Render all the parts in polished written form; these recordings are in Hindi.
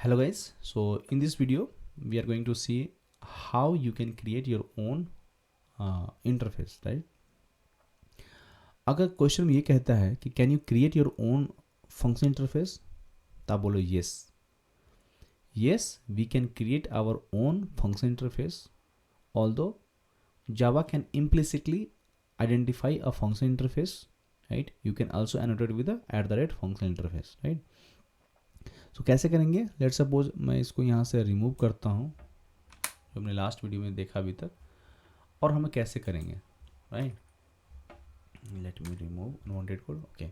Hello guys, so in this video we are going to see how you can create your own interface, right? अगर क्वेश्चन ये कहता है कि can you create your own function interface, तो आप बोलो yes we can create our own function interface, although Java can implicitly identify a function interface, right? You can also annotate with the @function interface, right? So कैसे करेंगे? लेट्स सपोज मैं इसको यहाँ से रिमूव करता हूँ जो हमने लास्ट वीडियो में देखा अभी तक, और हमें कैसे करेंगे, right? Let me remove unwanted code. Okay,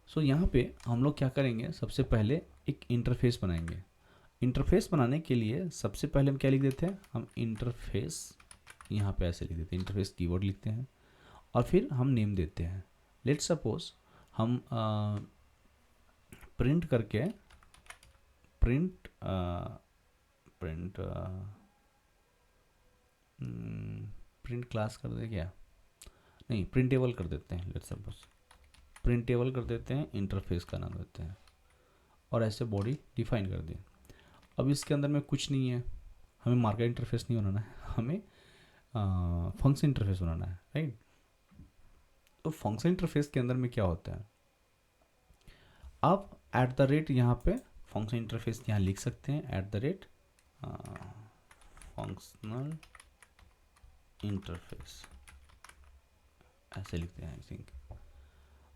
so यहाँ पे हम लोग क्या करेंगे, सबसे पहले एक इंटरफेस बनाएंगे। इंटरफेस बनाने के लिए सबसे पहले हम क्या लिख देते हैं, हम इंटरफेस यहाँ पे ऐसे लिख देते हैं, इंटरफेस कीवर्ड लिखते हैं और फिर हम नेम देते हैं। लेट्स सपोज हम प्रिंट करके प्रिंट क्लास कर दे क्या, नहीं प्रिंटेबल कर देते हैं। लेट्स सपोज प्रिंटेबल कर देते हैं, इंटरफेस का नाम देते हैं और ऐसे बॉडी डिफाइन कर दिए। अब इसके अंदर में कुछ नहीं है, हमें मार्केट इंटरफेस नहीं बनाना है, हमें फंक्शन इंटरफेस बनाना है, राइट? तो फंक्शन इंटरफेस के अंदर में क्या होता है, आप @ यहाँ पे फंक्शन इंटरफेस यहाँ लिख सकते हैं, @ फंक्शनल इंटरफेस ऐसे लिखते हैं आई थिंक।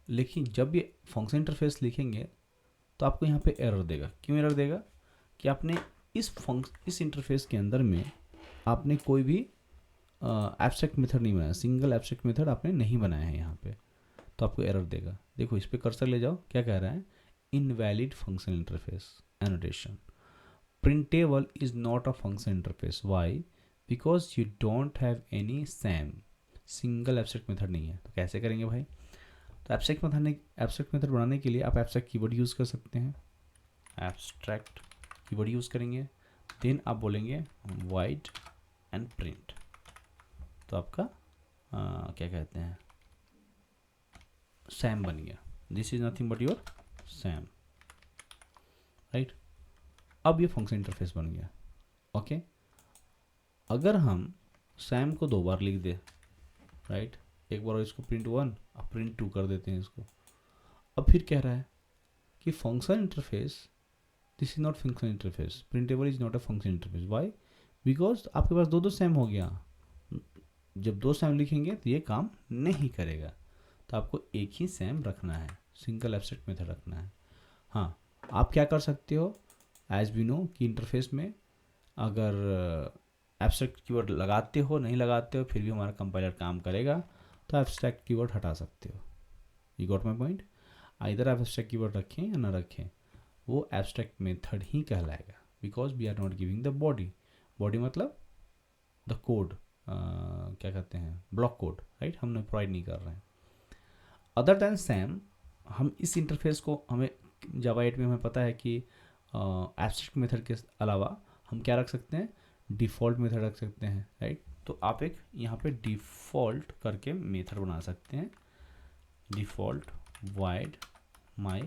लेकिन जब ये फंक्शन इंटरफेस लिखेंगे तो आपको यहाँ पे एरर देगा। क्यों एरर देगा? कि आपने इस इंटरफेस के अंदर में आपने कोई भी एब्स्ट्रैक्ट मेथड नहीं बनाया, सिंगल एब्स्ट्रैक्ट मेथड आपने नहीं बनाया है यहाँ पे, तो आपको एरर देगा। देखो इस पर कर्सर ले जाओ, क्या कह रहा है, invalid function interface annotation, printable is not a function interface, why? Because you don't have any SAM, single abstract method नहीं है। तो कैसे करेंगे भाई? तो एब्स्ट्रैक्ट मेथड बनाने के लिए आप एब्स्ट्रैक्ट कीवर्ड यूज़ कर सकते हैं, एब्स्ट्रैक्ट कीवर्ड यूज़ करेंगे, देन आप बोलेंगे void एंड प्रिंट, तो आपका क्या कहते हैं, SAM बन गया। This is nothing but your SAM, right? अब ये फंक्शन इंटरफेस बन गया। ओके, अगर हम SAM को 2 बार लिख दे, राइट, एक बार इसको print1 अब print2 कर देते हैं इसको। अब फिर कह रहा है कि function interface, this is not function interface, printable is not a function interface, why? Because आपके पास 2 SAM हो गया। जब 2 SAM लिखेंगे तो ये काम नहीं करेगा, तो आपको एक ही SAM रखना है, सिंगल एब्स्ट्रैक्ट मेथड रखना है। हाँ, आप क्या कर सकते हो, एज वी नो कि इंटरफेस में अगर एब्स्ट्रैक्ट कीवर्ड लगाते हो, नहीं लगाते हो, फिर भी हमारा कंपाइलर काम करेगा, तो एब्स्ट्रैक्ट कीवर्ड हटा सकते हो। You got my point? इधर आप एब्स्ट्रैक्ट कीवर्ड रखें या ना रखें, वो एब्स्ट्रैक्ट मेथड ही कहलाएगा, because we are not giving the body मतलब द कोड, क्या कहते हैं, ब्लॉक कोड, राइट? हमने प्रोवाइड नहीं कर रहे हैं। अदर देन SAM, हम इस इंटरफेस को, हमें जावा 8 में हमें पता है कि एब्स्ट्रैक्ट मेथड के अलावा हम क्या रख सकते हैं, डिफ़ॉल्ट मेथड रख सकते हैं, राइट? तो आप एक यहाँ पे डिफ़ॉल्ट करके मेथड बना सकते हैं, default void my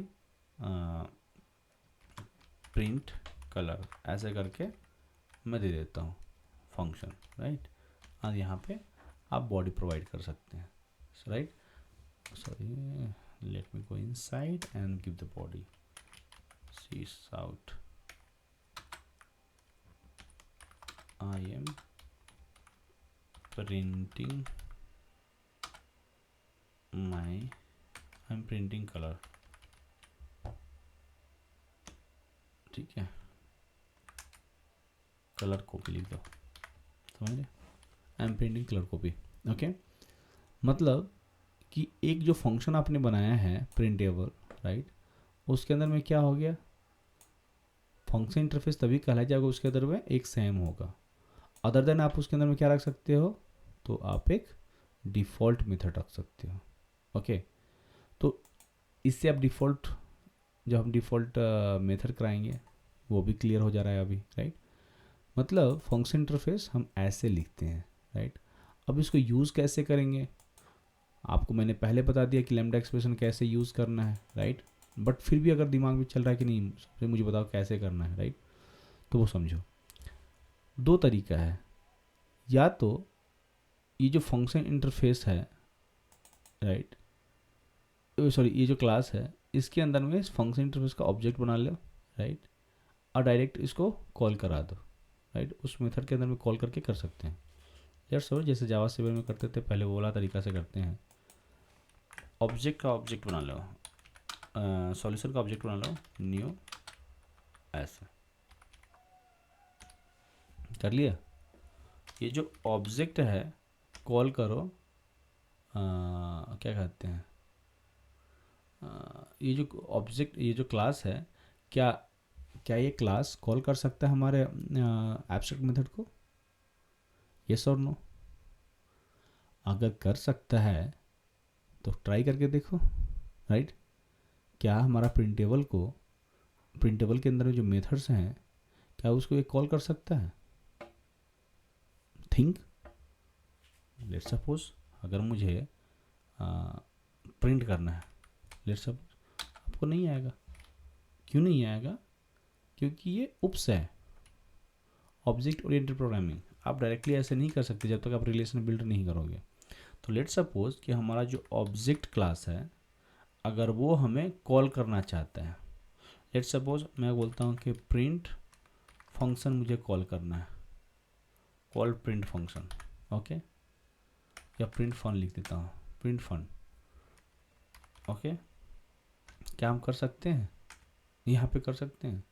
print colour, ऐसे करके मैं दे देता हूँ फंक्शन, राइट? और यहाँ पे आप बॉडी प्रोवाइड कर सकते हैं, right? Sorry, let me go inside and give the body, sys out I am printing color, ठीक है, कलर कॉपी लिख दो, समझ रहे? I am printing colour copy. Okay, मतलब कि एक जो फंक्शन आपने बनाया है प्रिंटेबल, राइट, उसके अंदर में क्या हो गया, फंक्शन इंटरफेस तभी कहलाया जाएगा उसके अंदर में एक SAM होगा। अदर देन आप उसके अंदर में क्या रख सकते हो, तो आप एक डिफ़ॉल्ट मेथड रख सकते हो। ओके, तो इससे आप डिफ़ॉल्ट, जब हम डिफ़ॉल्ट मेथड कराएंगे वो भी क्लियर हो जा रहा है अभी, राइट? मतलब फंक्शन इंटरफेस हम ऐसे लिखते हैं, राइट? अब इसको यूज़ कैसे करेंगे, आपको मैंने पहले बता दिया कि लैम्डा एक्सप्रेशन कैसे यूज़ करना है, राइट? बट फिर भी अगर दिमाग में चल रहा है कि नहीं सबसे मुझे बताओ कैसे करना है, राइट, तो वो समझो। दो तरीका है, या तो ये जो फंक्शन इंटरफेस है, राइट, सॉरी ये जो क्लास है इसके अंदर में इस फंक्शन इंटरफेस का ऑब्जेक्ट बना लो, राइट, और डायरेक्ट इसको कॉल करा दो, राइट, उस मेथड के अंदर में कॉल करके कर सकते हैं। लेट्स सपोज जैसे जावा 7 में करते थे पहले, वो वाला तरीका से करते हैं। ऑब्जेक्ट का ऑब्जेक्ट बना लो, सॉल्यूशन का ऑब्जेक्ट बना लो, न्यू, ऐसा कर लिया। ये जो ऑब्जेक्ट है कॉल करो, क्या कहते हैं, ये जो ऑब्जेक्ट, ये जो क्लास है, क्या क्या ये क्लास कॉल कर सकता है हमारे एब्स्ट्रैक्ट मेथड को? यस और नो? अगर कर सकता है तो ट्राई करके देखो, राइट। क्या हमारा प्रिंटेबल के अंदर में जो मेथड्स हैं क्या उसको ये कॉल कर सकता है? थिंक। लेट्स सपोज अगर मुझे प्रिंट करना है, लेट्स सपोज आपको नहीं आएगा। क्यों नहीं आएगा? क्योंकि ये उप्स है, ऑब्जेक्ट ओरिएंटेड प्रोग्रामिंग। आप डायरेक्टली ऐसे नहीं कर सकते जब तक आप रिलेशन बिल्ड नहीं करोगे। तो लेट्स सपोज कि हमारा जो ऑब्जेक्ट क्लास है अगर वो हमें कॉल करना चाहता है, लेट्स सपोज मैं बोलता हूँ कि प्रिंट फंक्शन मुझे कॉल करना है, कॉल प्रिंट फंक्शन, ओके, या प्रिंट फन लिख देता हूँ, प्रिंट फन, ओके। क्या हम कर सकते हैं? यहाँ पे कर सकते हैं?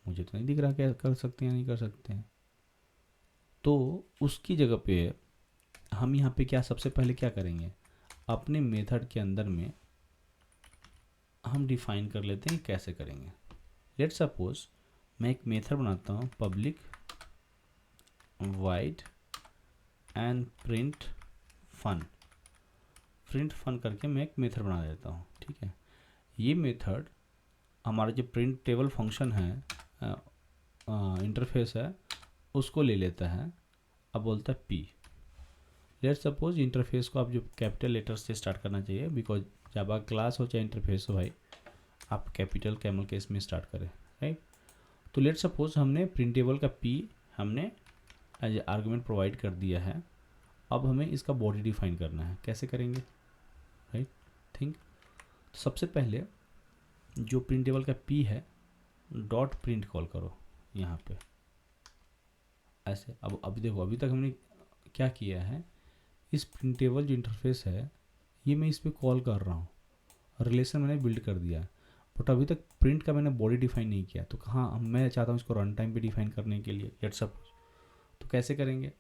मुझे तो नहीं दिख रहा क्या कर सकते हैं या नहीं कर सकते हैं। तो उसकी जगह पे हम यहाँ पे क्या सबसे पहले क्या करेंगे, अपने मेथड के अंदर में हम डिफाइन कर लेते हैं कैसे करेंगे। लेट्स सपोज मैं एक मेथड बनाता हूँ, public void and print fun करके मैं एक मेथड बना देता हूँ, ठीक है। ये मेथड हमारा जो प्रिंट टेबल फंक्शन है, इंटरफेस है, उसको ले लेता है। अब बोलता है पी। लेट्स सपोज इंटरफेस को आप जो कैपिटल लेटर से स्टार्ट करना चाहिए, बिकॉज जावा क्लास हो चाहे इंटरफेस हो भाई, आप कैपिटल कैमल केस में स्टार्ट करें, राइट। तो लेट्स सपोज हमने प्रिंटेबल का पी हमने एज ए आर्गुमेंट प्रोवाइड कर दिया है। अब हमें इसका बॉडी डिफाइन करना है, कैसे करेंगे, राइट, थिंक। तो सबसे पहले जो प्रिंटेबल का पी है डॉट प्रिंट कॉल करो यहाँ पे ऐसे। अब अभी देखो अभी तक हमने क्या किया है, इस प्रिंटेबल जो इंटरफेस है ये मैं इस पर कॉल कर रहा हूँ, रिलेशन मैंने बिल्ड कर दिया, बट अभी तक प्रिंट का मैंने बॉडी डिफाइन नहीं किया। तो कहाँ मैं चाहता हूँ इसको रन टाइम पे डिफाइन करने के लिए, लेट्स सपोज। तो कैसे करेंगे,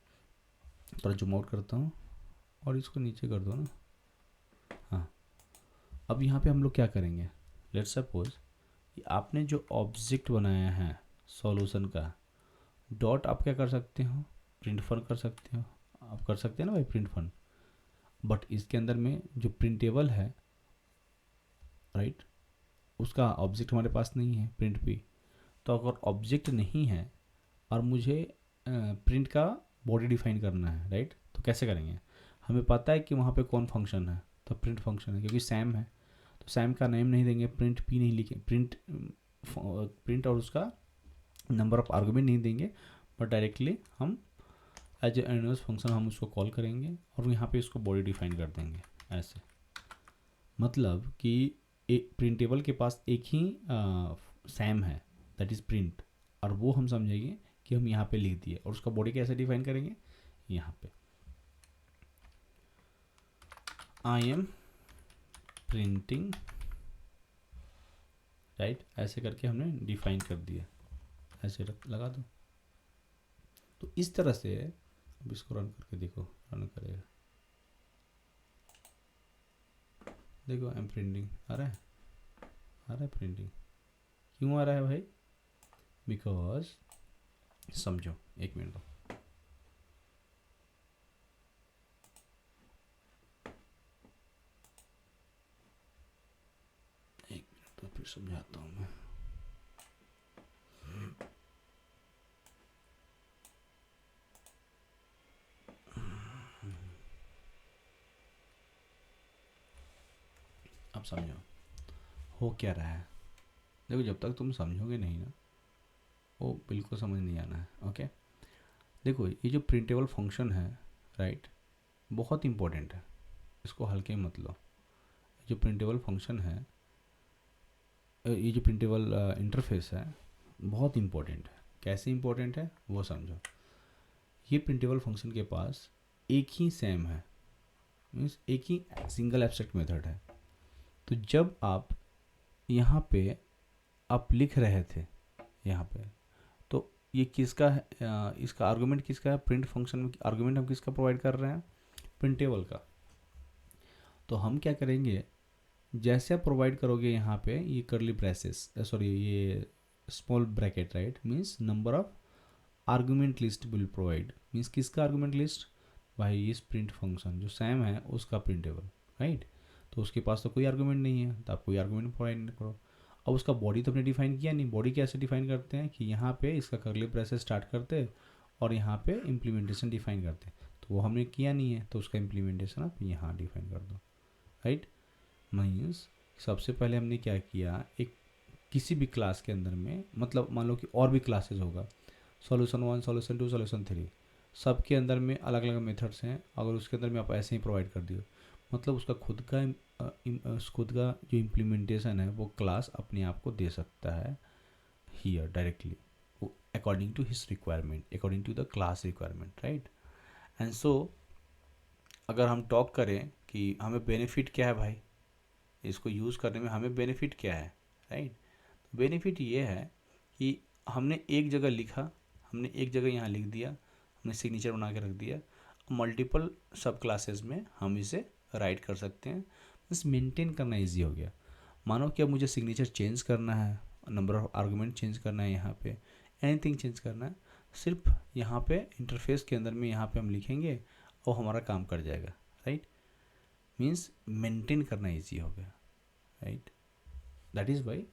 थोड़ा जूम आउट करता हूँ और इसको नीचे कर दो ना। हाँ, अब यहाँ पे हम लोग क्या करेंगे, लेट्स सपोज आपने जो ऑब्जेक्ट बनाया है सॉल्यूशन का, डॉट आप क्या कर सकते हो, प्रिंट फन कर सकते हो, आप कर सकते हैं ना भाई प्रिंट फन। बट इसके अंदर में जो प्रिंटेबल है, राइट, उसका ऑब्जेक्ट हमारे पास नहीं है प्रिंट पे। तो अगर ऑब्जेक्ट नहीं है और मुझे प्रिंट का बॉडी डिफाइन करना है, राइट, तो कैसे करेंगे? हमें पता है कि वहाँ पे कौन फंक्शन है, तो प्रिंट फंक्शन है, क्योंकि सैम है तो सैम का नेम नहीं देंगे, प्रिंट पी नहीं लिखे, प्रिंट और उसका नंबर ऑफ आर्गुमेंट नहीं देंगे, बट डायरेक्टली हम एज ए एनुअस फंक्शन हम उसको कॉल करेंगे और यहाँ पे इसको बॉडी डिफाइन कर देंगे ऐसे। मतलब कि एक प्रिंटेबल के पास एक ही सैम है, दैट इज़ प्रिंट, और वो हम समझेंगे कि हम यहाँ पे लिख दिए, और उसका बॉडी कैसे डिफाइन करेंगे, यहाँ पे आई एम प्रिंटिंग, राइट, ऐसे करके हमने डिफाइन कर दिया, ऐसे लगा दो। तो इस तरह से अब इसको रन करके देखो, रन करेगा, देखो आई एम प्रिंटिंग आ रहा है प्रिंटिंग। क्यों आ रहा है भाई? बिकॉज समझो, एक मिनट दो, एक मिनट तो फिर समझाता हूँ मैं। अब समझो, हो क्या रहा है। देखो जब तक तुम समझोगे नहीं ना, वो बिल्कुल समझ नहीं आना है। ओके, देखो ये जो प्रिंटेबल फंक्शन है, राइट, बहुत इंपॉर्टेंट है, इसको हल्के में मत लो। जो प्रिंटेबल फंक्शन है, ये जो प्रिंटेबल इंटरफेस है, बहुत इंपॉर्टेंट है। कैसे इंपॉर्टेंट है वो समझो। ये प्रिंटेबल फंक्शन के पास एक ही सैम है, मीन्स एक ही सिंगल एब्स्ट्रैक्ट मेथड है। तो जब आप यहाँ पे आप लिख रहे थे यहाँ पे, तो ये किसका है, इसका आर्गुमेंट किसका है, प्रिंट फंक्शन में आर्गुमेंट हम किसका प्रोवाइड कर रहे हैं, प्रिंटेबल का। तो हम क्या करेंगे, जैसे आप प्रोवाइड करोगे यहाँ पे ये करली ब्रेसेस, सॉरी ये small bracket, right, means number of argument list will provide, means किसका आर्गुमेंट लिस्ट, भाई इस प्रिंट फंक्शन जो सैम है उसका प्रिंटेबल, राइट। तो उसके पास तो कोई आर्गुमेंट नहीं है, तो आप कोई आर्गुमेंट प्रोवाइड करो। अब उसका बॉडी तो हमने डिफाइन किया नहीं। बॉडी कैसे डिफाइन करते हैं कि यहाँ पे इसका करली ब्रेसेस स्टार्ट करते और यहाँ पे इम्प्लीमेंटेशन डिफाइन करते, तो वो हमने किया नहीं है, तो उसका इम्प्लीमेंटेशन आप यहाँ डिफाइन कर दो, राइट। मीन्स सबसे पहले हमने क्या किया, एक किसी भी क्लास के अंदर में, मतलब मान लो कि और भी क्लासेस होगा, सॉल्यूशन 1, सॉल्यूशन 2, सॉल्यूशन 3, सबके अंदर में अलग अलग मेथड्स हैं। अगर उसके अंदर में आप ऐसे ही प्रोवाइड कर दियो, मतलब उसका खुद का जो इम्प्लीमेंटेशन है वो क्लास अपने आप को दे सकता है here directly, according to his requirement, according to the class requirement, right. And so अगर हम टॉक करें कि हमें बेनिफिट क्या है भाई, इसको यूज़ करने में हमें बेनिफिट क्या है, राइट। बेनिफिट ये है कि हमने एक जगह लिखा, हमने एक जगह यहाँ लिख दिया, हमने सिग्नेचर बना के रख दिया, मल्टीपल सब क्लासेस में हम इसे राइट कर सकते हैं। बस मेंटेन करना इजी हो गया। मानो कि अब मुझे सिग्नेचर चेंज करना है, नंबर ऑफ आर्गुमेंट चेंज करना है, यहाँ पे एनीथिंग चेंज करना है, सिर्फ यहाँ पे इंटरफेस के अंदर में यहाँ पे हम लिखेंगे और हमारा काम कर जाएगा, राइट। मीन्स मेंटेन करना इजी हो गया, right. That is why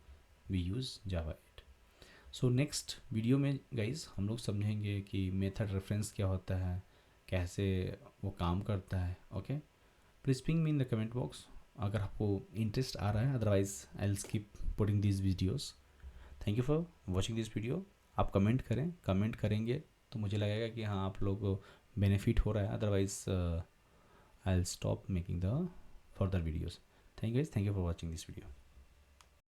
we use Java 8। So next video में गाइज हम लोग समझेंगे कि मेथड रेफरेंस क्या होता है, कैसे वो काम करता है। Okay, please ping me in the comment box अगर आपको इंटरेस्ट आ रहा है, otherwise I will keep putting this videos. Thank you for watching this video. आप कमेंट करें, कमेंट करेंगे तो मुझे लगेगा कि हाँ आप लोग को बेनिफिट हो रहा है, otherwise I will stop making the further videos. Thank you guys, thank you for watching this video.